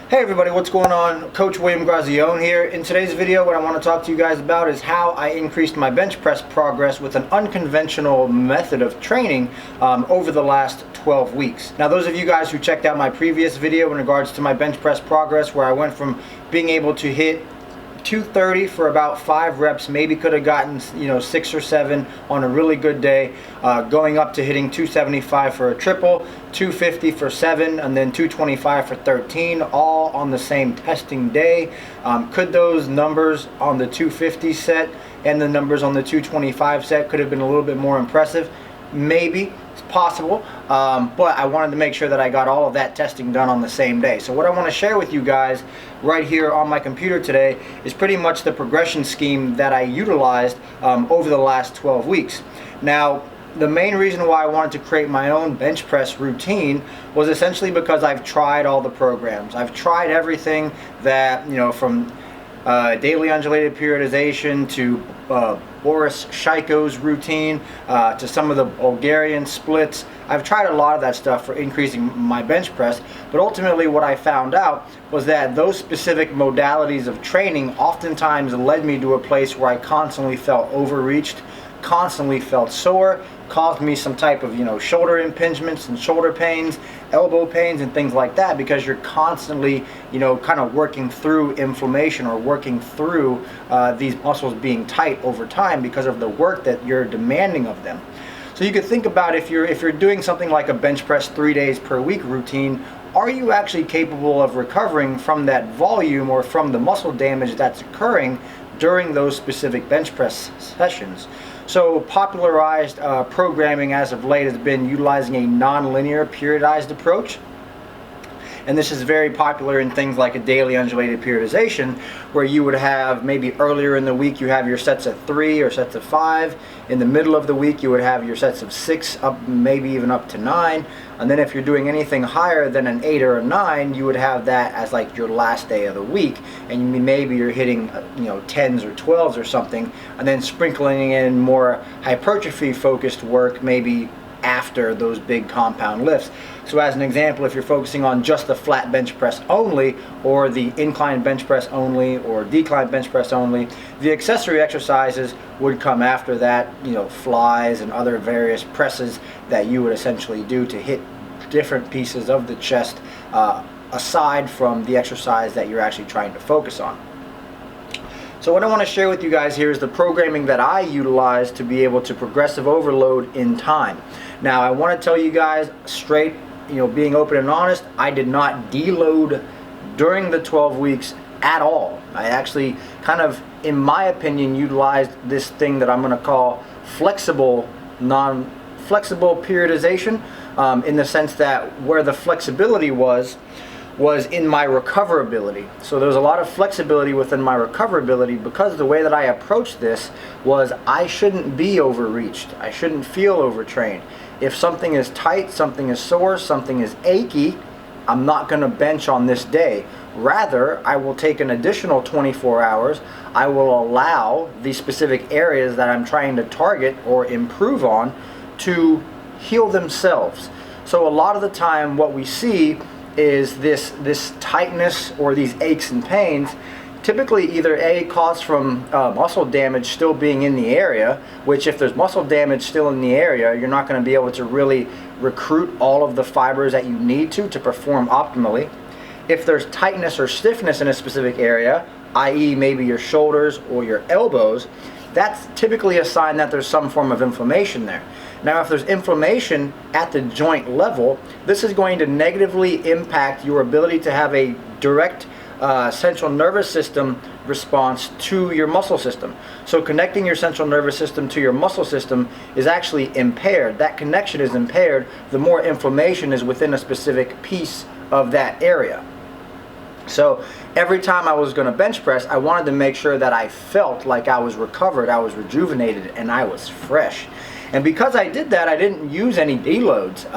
Hey everybody, what's going on? Coach William Grazione here. In today's video, what I want to talk to you guys about is how I increased my bench press progress with an unconventional method of training over the last 12 weeks. Now, those of you guys who checked out my previous video in regards to my bench press progress, where I went from being able to hit 230 for about 5 reps, maybe could have gotten 6 or 7 on a really good day, going up to hitting 275 for a triple, 250 for 7, and then 225 for 13, all on the same testing day. Could those numbers on the 250 set and the numbers on the 225 set could have been a little bit more impressive? Maybe. It's possible, but I wanted to make sure that I got all of that testing done on the same day. So what I want to share with you guys right here on my computer today is pretty much the progression scheme that I utilized over the last 12 weeks. Now, the main reason why I wanted to create my own bench press routine was essentially because I've tried all the programs. I've tried everything that, from daily undulated periodization to Boris Shaiko's routine to some of the Bulgarian splits. I've tried a lot of that stuff for increasing my bench press, but ultimately what I found out was that those specific modalities of training oftentimes led me to a place where I constantly felt overreached, constantly felt sore, caused me some type of shoulder impingements and shoulder pains, elbow pains and things like that, because you're constantly kind of working through inflammation or working through these muscles being tight over time because of the work that you're demanding of them. So you could think about if you're doing something like a bench press 3 days per week routine, are you actually capable of recovering from that volume or from the muscle damage that's occurring during those specific bench press sessions? So popularized programming as of late has been utilizing a non-linear periodized approach. And this is very popular in things like a daily undulated periodization, where you would have maybe earlier in the week you have your sets of 3 or sets of 5. In the middle of the week you would have your sets of 6, up maybe even up to 9. And then if you're doing anything higher than an 8 or a 9, you would have that as like your last day of the week. And maybe you're hitting 10s or 12s or something, and then sprinkling in more hypertrophy focused work maybe after those big compound lifts. So as an example, if you're focusing on just the flat bench press only, or the incline bench press only, or decline bench press only, the accessory exercises would come after that, flies and other various presses that you would essentially do to hit different pieces of the chest aside from the exercise that you're actually trying to focus on. So what I want to share with you guys here is the programming that I utilize to be able to progressive overload in time. Now, I want to tell you guys straight, being open and honest, I did not deload during the 12 weeks at all. I actually kind of, in my opinion, utilized this thing that I'm going to call flexible periodization, in the sense that where the flexibility was in my recoverability. So there was a lot of flexibility within my recoverability, because the way that I approached this was I shouldn't be overreached. I shouldn't feel overtrained. If something is tight, something is sore, something is achy, I'm not going to bench on this day. Rather, I will take an additional 24 hours. I will allow the specific areas that I'm trying to target or improve on to heal themselves. So a lot of the time what we see is this tightness or these aches and pains, typically either caused from muscle damage still being in the area, which if there's muscle damage still in the area, you're not going to be able to really recruit all of the fibers that you need to perform optimally. If there's tightness or stiffness in a specific area, i.e. maybe your shoulders or your elbows, that's typically a sign that there's some form of inflammation there. Now, if there's inflammation at the joint level, this is going to negatively impact your ability to have a direct central nervous system response to your muscle system. So connecting your central nervous system to your muscle system is actually impaired. That connection is impaired the more inflammation is within a specific piece of that area. So every time I was going to bench press, I wanted to make sure that I felt like I was recovered, I was rejuvenated, and I was fresh. And because I did that, I didn't use any deloads.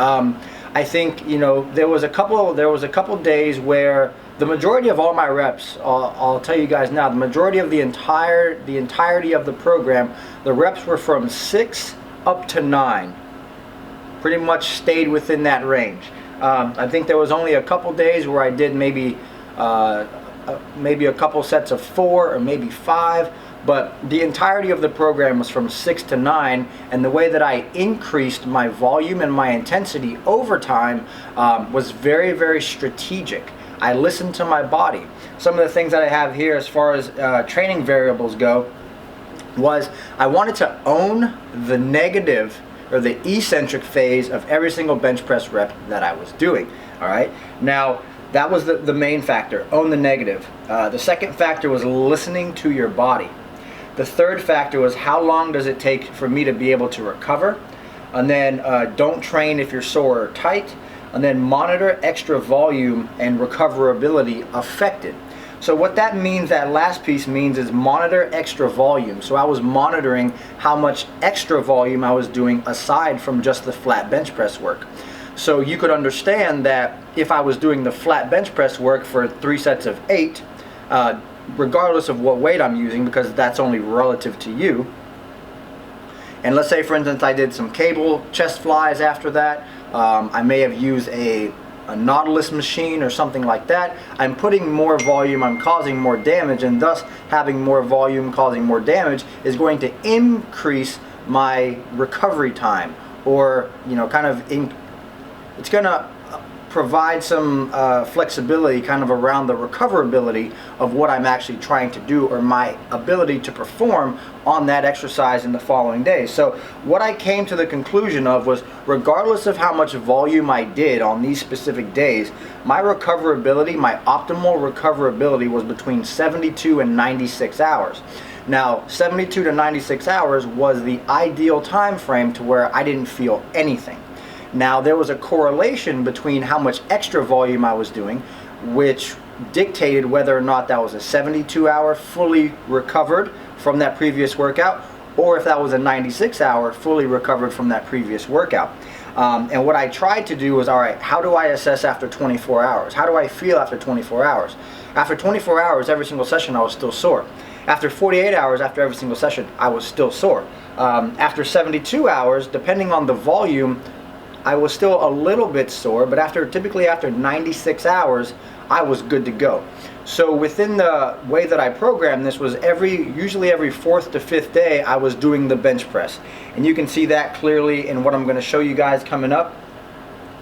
I think there was a couple days where the majority of all my reps, I'll tell you guys now, the majority of the entirety of the program, the reps were from 6 up to 9. Pretty much stayed within that range. I think there was only a couple days where I did maybe maybe a couple sets of 4 or maybe 5. But the entirety of the program was from 6 to 9, and the way that I increased my volume and my intensity over time was very, very strategic. I listened to my body. Some of the things that I have here as far as training variables go was I wanted to own the negative or the eccentric phase of every single bench press rep that I was doing. All right. Now, that was the main factor, own the negative. The second factor was listening to your body. The third factor was how long does it take for me to be able to recover? And then don't train if you're sore or tight. And then monitor extra volume and recoverability affected. So what that means, that last piece means, is monitor extra volume. So I was monitoring how much extra volume I was doing aside from just the flat bench press work. So you could understand that if I was doing the flat bench press work for 3 sets of 8, regardless of what weight I'm using, because that's only relative to you. And let's say, for instance, I did some cable chest flies after that. I may have used a Nautilus machine or something like that. I'm putting more volume, I'm causing more damage, and thus having more volume causing more damage is going to increase my recovery time, or it's going to provide some flexibility kind of around the recoverability of what I'm actually trying to do, or my ability to perform on that exercise in the following day. So what I came to the conclusion of was, regardless of how much volume I did on these specific days, my recoverability, my optimal recoverability, was between 72 and 96 hours. Now, 72 to 96 hours was the ideal time frame to where I didn't feel anything. Now, there was a correlation between how much extra volume I was doing, which dictated whether or not that was a 72-hour fully recovered from that previous workout, or if that was a 96-hour fully recovered from that previous workout. And what I tried to do was, all right, how do I assess after 24 hours? How do I feel after 24 hours? After 24 hours, every single session, I was still sore. After 48 hours, after every single session, I was still sore. After 72 hours, depending on the volume, I was still a little bit sore, but typically after 96 hours, I was good to go. So within the way that I programmed this was usually every 4th to 5th day, I was doing the bench press. And you can see that clearly in what I'm going to show you guys coming up.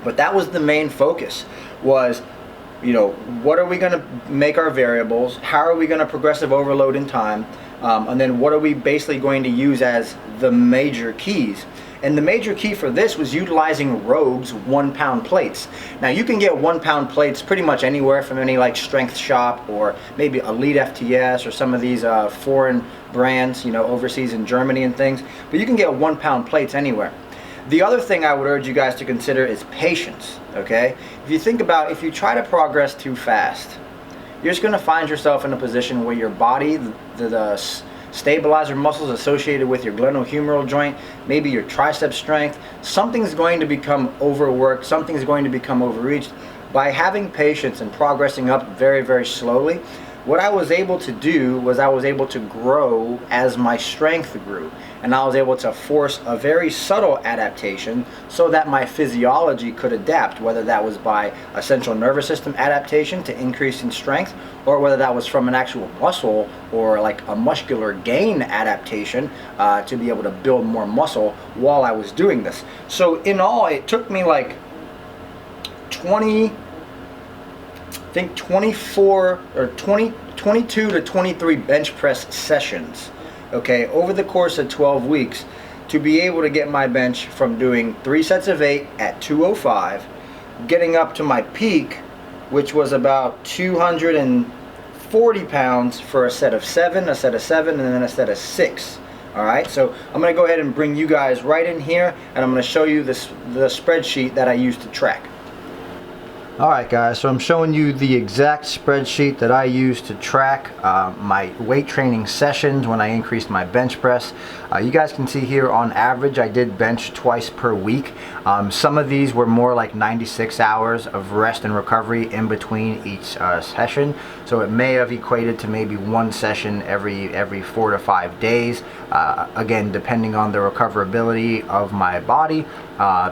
But that was the main focus, was, what are we going to make our variables? How are we going to progressive overload in time? And then what are we basically going to use as the major keys? And the major key for this was utilizing Rogue's 1-pound plates. Now, you can get 1-pound plates pretty much anywhere from any strength shop, or maybe Elite FTS, or some of these foreign brands, overseas in Germany and things. But you can get 1-pound plates anywhere. The other thing I would urge you guys to consider is patience, okay? If you think about, if you try to progress too fast, you're just going to find yourself in a position where your body, the stabilizer muscles associated with your glenohumeral joint, maybe your tricep strength, something's going to become overworked, something's going to become overreached. By having patience and progressing up very, very slowly, what I was able to do was I was able to grow as my strength grew, and I was able to force a very subtle adaptation so that my physiology could adapt, whether that was by a central nervous system adaptation to increase in strength, or whether that was from an actual muscle or a muscular gain adaptation to be able to build more muscle while I was doing this. So in all, it took me 24 or 22 to 23 bench press sessions, okay, over the course of 12 weeks to be able to get my bench from doing 3 sets of 8 at 205, getting up to my peak, which was about 240 pounds for a set of 7, and then a set of 6. All right, so I'm going to go ahead and bring you guys right in here, and I'm going to show you the spreadsheet that I used to track. Alright guys, so I'm showing you the exact spreadsheet that I use to track my weight training sessions when I increased my bench press. You guys can see here, on average I did bench twice per week. Some of these were more like 96 hours of rest and recovery in between each session, so it may have equated to maybe 1 session every 4 to 5 days, again depending on the recoverability of my body.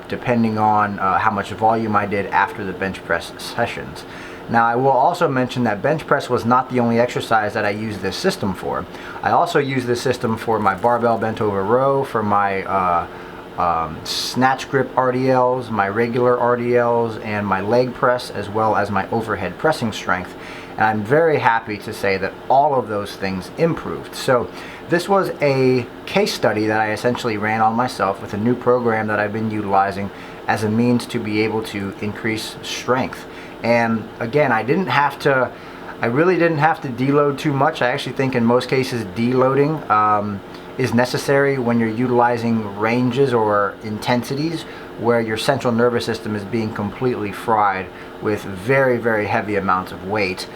depending on how much volume I did after the bench press sessions. Now, I will also mention that bench press was not the only exercise that I used this system for. I also used this system for my barbell bent over row, for my snatch grip RDLs, my regular RDLs, and my leg press, as well as my overhead pressing strength. And I'm very happy to say that all of those things improved. So this was a case study that I essentially ran on myself with a new program that I've been utilizing as a means to be able to increase strength. And again, I really didn't have to deload too much. I actually think in most cases deloading is necessary when you're utilizing ranges or intensities where your central nervous system is being completely fried with very, very heavy amounts of weight,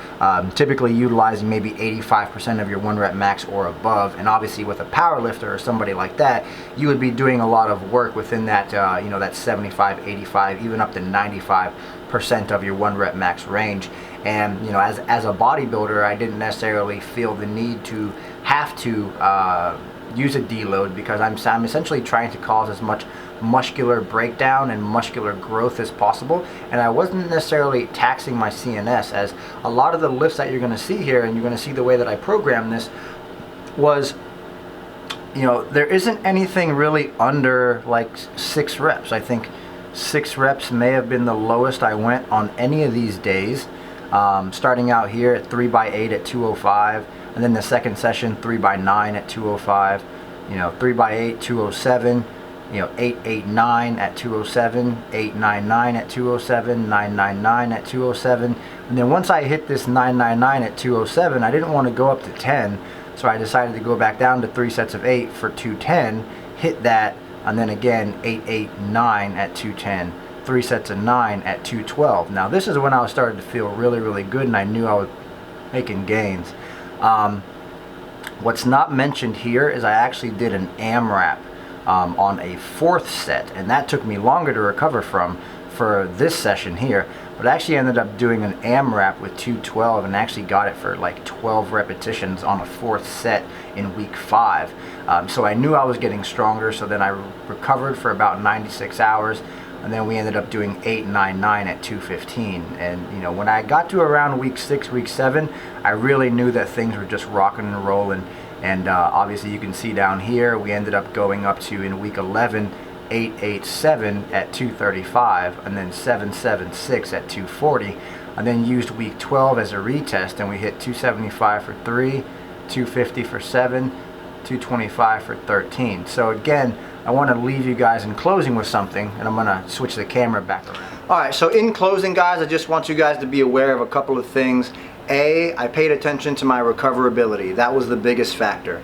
typically utilizing maybe 85% of your 1 rep max or above. And obviously with a power lifter or somebody like that, you would be doing a lot of work within that that 75, 85, even up to 95% of your 1 rep max range. And as a bodybuilder, I didn't necessarily feel the need to have to use a deload, because I'm essentially trying to cause as much muscular breakdown and muscular growth as possible, and I wasn't necessarily taxing my CNS, as a lot of the lifts that you're going to see here, and you're going to see the way that I programmed this, was there isn't anything really under like 6 reps. I think 6 reps may have been the lowest I went on any of these days, starting out here at 3x8 at 205, and then the second session 3x9 at 205, 3x8 207, 889 at 207, 899 at 207, 999 at 207, and then once I hit this 999 at 207, I didn't want to go up to 10, so I decided to go back down to 3 sets of 8 for 210, hit that, and then again 889 at 210, 3 sets of 9 at 212. Now this is when I was starting to feel really, really good, and I knew I was making gains. What's not mentioned here is I actually did an AMRAP on a 4th set, and that took me longer to recover from for this session here, but I actually ended up doing an AMRAP with 212 and actually got it for like 12 repetitions on a 4th set in week 5. So I knew I was getting stronger, so then I recovered for about 96 hours, and then we ended up doing 899 at 215. And when I got to around week 6, week 7, I really knew that things were just rocking and rolling. And obviously you can see down here, we ended up going up to, in week 11, 887 at 235, and then 776 at 240, and then used week 12 as a retest, and we hit 275 for 3, 250 for 7, 225 for 13. So again, I want to leave you guys in closing with something, and I'm going to switch the camera back around. Alright, so in closing, guys, I just want you guys to be aware of a couple of things. A, I paid attention to my recoverability. That was the biggest factor.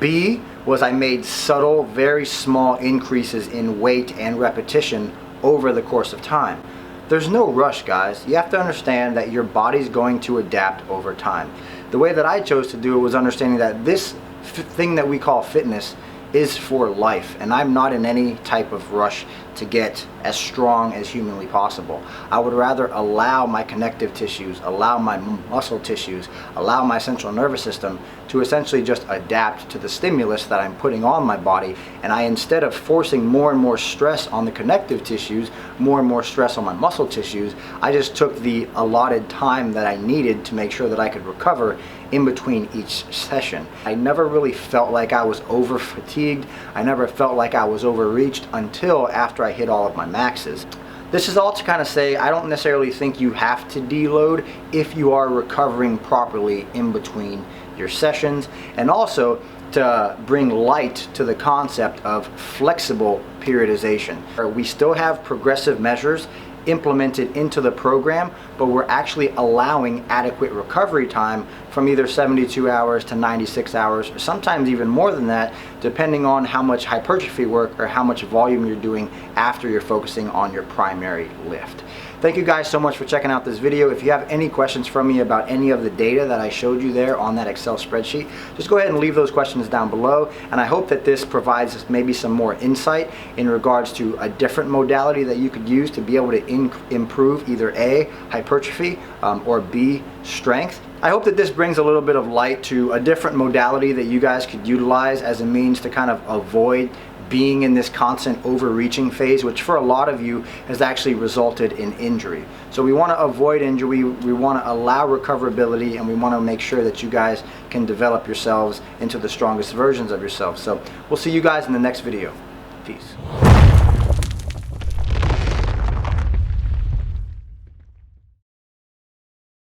B, was I made subtle, very small increases in weight and repetition over the course of time. There's no rush, guys. You have to understand that your body's going to adapt over time. The way that I chose to do it was understanding that this thing that we call fitness is for life, and I'm not in any type of rush to get as strong as humanly possible. I would rather allow my connective tissues, allow my muscle tissues, allow my central nervous system to essentially just adapt to the stimulus that I'm putting on my body, and instead of forcing more and more stress on the connective tissues, more and more stress on my muscle tissues, I just took the allotted time that I needed to make sure that I could recover in between each session. I never really felt like I was over fatigued. I never felt like I was overreached until after I hit all of my maxes. This is all to kind of say I don't necessarily think you have to deload if you are recovering properly in between your sessions, and also to bring light to the concept of flexible periodization. We still have progressive measures implemented into the program, but we're actually allowing adequate recovery time from either 72 hours to 96 hours, or sometimes even more than that, depending on how much hypertrophy work or how much volume you're doing after you're focusing on your primary lift. Thank you guys so much for checking out this video. If you have any questions from me about any of the data that I showed you there on that Excel spreadsheet, just go ahead and leave those questions down below, and I hope that this provides maybe some more insight in regards to a different modality that you could use to be able to improve either A, hypertrophy, or B, strength. I hope that this brings a little bit of light to a different modality that you guys could utilize as a means to kind of avoid being in this constant overreaching phase, which for a lot of you has actually resulted in injury. So we want to avoid injury, we want to allow recoverability, and we want to make sure that you guys can develop yourselves into the strongest versions of yourselves. So we'll see you guys in the next video. Peace.